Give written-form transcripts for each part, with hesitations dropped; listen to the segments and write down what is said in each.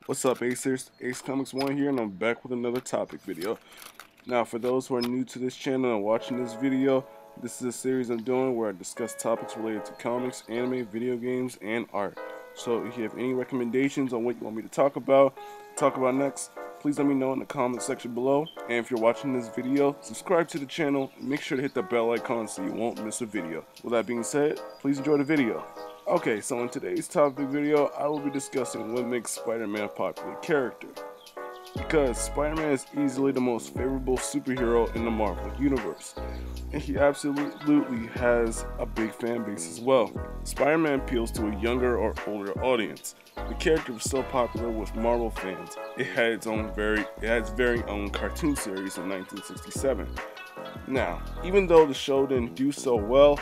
What's up, Acers? Ace Comics 1 here, and I'm back with another topic video. Now, for those who are new to this channel and watching this video, this is a series I'm doing where I discuss topics related to comics, anime, video games, and art. So if you have any recommendations on what you want me to talk about next, please let me know in the comment section below. And if you're watching this video, subscribe to the channel and make sure to hit the bell icon so you won't miss a video. With that being said, please enjoy the video. Okay, so in today's topic video, I will be discussing what makes Spider-Man a popular character. Because Spider-Man is easily the most favorable superhero in the Marvel Universe, and he absolutely has a big fan base as well. Spider-Man appeals to a younger or older audience. The character was so popular with Marvel fans, it had its very own cartoon series in 1967. Now, even though the show didn't do so well,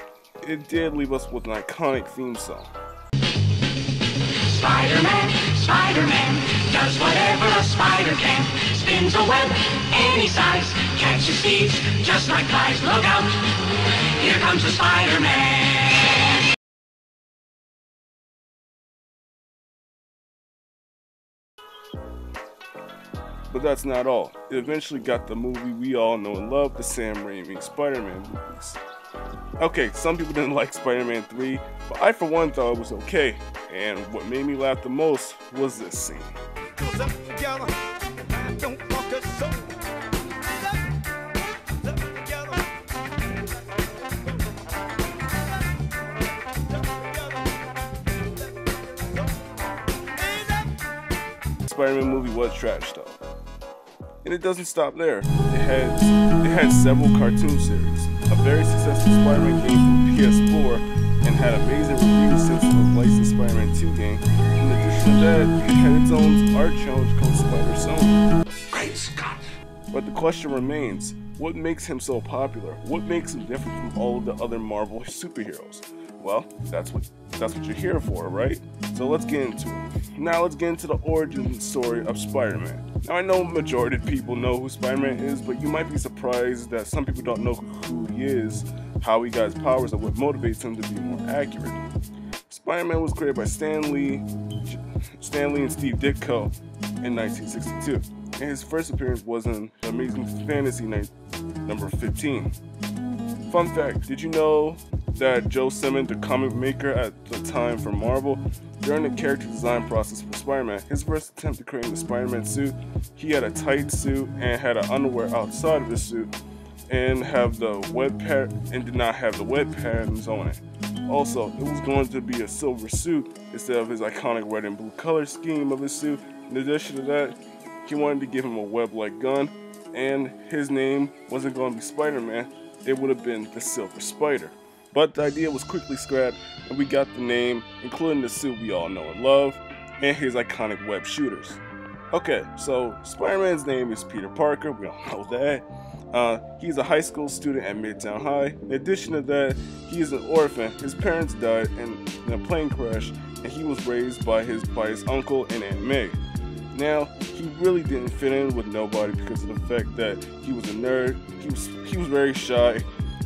it did leave us with an iconic theme song. Spider-Man, Spider-Man, does whatever a spider can. Spins a web any size, catches thieves just like flies. Look out, here comes the Spider-Man. But that's not all. It eventually got the movie we all know and love, the Sam Raimi Spider-Man movies. Okay, some people didn't like Spider-Man 3, but I for one thought it was okay. And what made me laugh the most was this scene. Spider-Man movie was trash though. And it doesn't stop there. It had several cartoon series, a very successful Spider-Man game for PS4, and had amazing reviews since it was licensed Spider-Man 2 game. In addition to that, it had its own art challenge called Spider-Zone. Great Scott! But the question remains, what makes him so popular? What makes him different from all of the other Marvel superheroes? Well, that's what you're here for, right? So let's get into it. Now let's get into the origin story of Spider-Man. Now I know majority of people know who Spider-Man is, but you might be surprised that some people don't know who he is, how he got his powers, and what motivates him to be more accurate. Spider-Man was created by Stan Lee and Steve Ditko in 1962, and his first appearance was in Amazing Fantasy number 15. Fun fact, did you know that Joe Simmons, the comic maker at the time for Marvel, during the character design process for Spider-Man, his first attempt to create the Spider-Man suit, he had a tight suit and had an underwear outside of the suit, and did not have the web patterns on it. Also, it was going to be a silver suit instead of his iconic red and blue color scheme of his suit. In addition to that, he wanted to give him a web-like gun, and his name wasn't going to be Spider-Man, it would have been the Silver Spider. But the idea was quickly scrapped, and we got the name, including the suit we all know and love, and his iconic web shooters. Okay, so Spider-Man's name is Peter Parker, we all know that. He's a high school student at Midtown High. In addition to that, he is an orphan. His parents died in a plane crash, and he was raised by his uncle and Aunt May. Now, he really didn't fit in with nobody because of the fact that he was a nerd, he was very shy,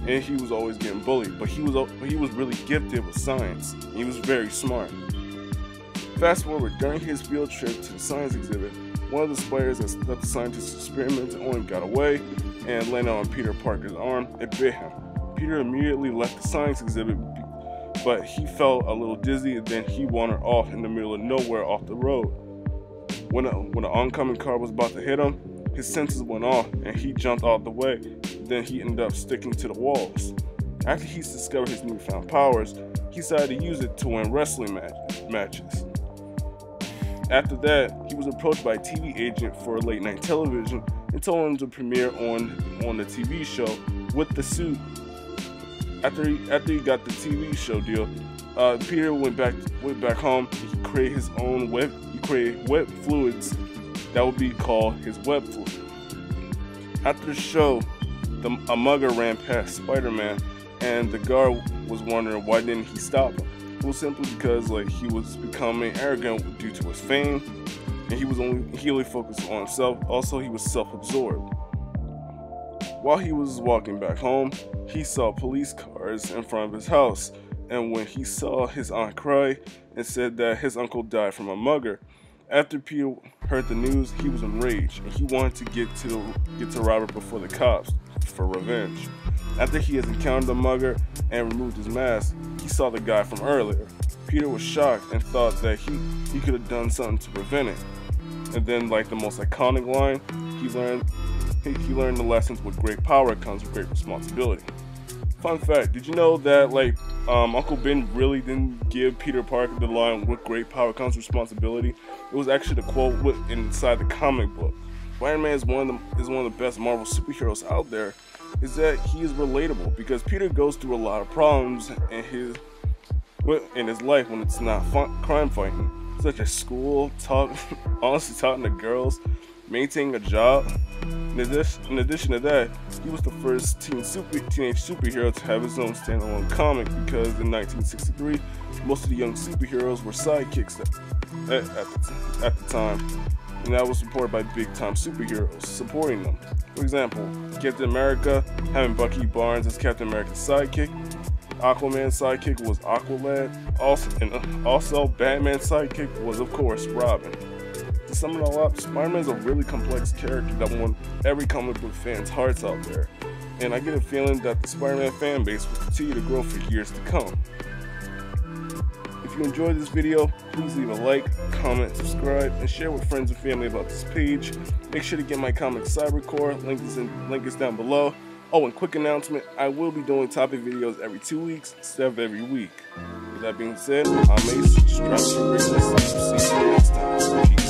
and he was always getting bullied, but he was really gifted with science. He was very smart. Fast forward, during his field trip to the science exhibit, one of the spiders that the scientists experimented on got away and landed on Peter Parker's arm and bit him. Peter immediately left the science exhibit, but he felt a little dizzy and then he wandered off in the middle of nowhere off the road. When an oncoming car was about to hit him, his senses went off and he jumped out the way. Then he ended up sticking to the walls. After he discovered his newfound powers, he decided to use it to win wrestling matches. After that, he was approached by a TV agent for late night television and told him to premiere on the TV show with the suit. After he got the TV show deal, Peter went back home. He created his own web. He created web fluids that would be called his web fluid. After the show, a mugger ran past Spider-Man, and the guard was wondering why didn't he stop him. It was simply because he was becoming arrogant due to his fame, and he only focused on himself. Also, he was self-absorbed. While he was walking back home, he saw police cars in front of his house, and when he saw his aunt cry and said that his uncle died from a mugger, After Peter heard the news, he was enraged, and he wanted to get to Robert before the cops for revenge. After he has encountered the mugger and removed his mask, he saw the guy from earlier. Peter was shocked and thought that he could have done something to prevent it. And then, like the most iconic line, he learned the lessons: with great power comes with great responsibility. Fun fact, did you know that Uncle Ben really didn't give Peter Parker the line, "with great power comes responsibility"? It was actually the quote inside the comic book. Spider-Man is one of the best Marvel superheroes out there. Is that he is relatable, because Peter goes through a lot of problems in his life when it's not crime fighting, such as school, talking to girls, maintaining a job. In addition to that, he was the first teenage superhero to have his own standalone comic, because in 1963, most of the young superheroes were sidekicks at the time, and that was supported by big-time superheroes supporting them. For example, Captain America having Bucky Barnes as Captain America's sidekick, Aquaman's sidekick was Aqualad, also Batman's sidekick was, of course, Robin. To sum it all up, Spider-Man is a really complex character that won every comic book fan's hearts out there, and I get a feeling that the Spider-Man fan base will continue to grow for years to come. If you enjoyed this video, please leave a like, comment, subscribe, and share with friends and family about this page. Make sure to get my comic Cybercore, link is down below. Oh, and quick announcement, I will be doing topic videos every 2 weeks instead of every week. With that being said, I'm Ace, strive for greatness. See you next time. Peace.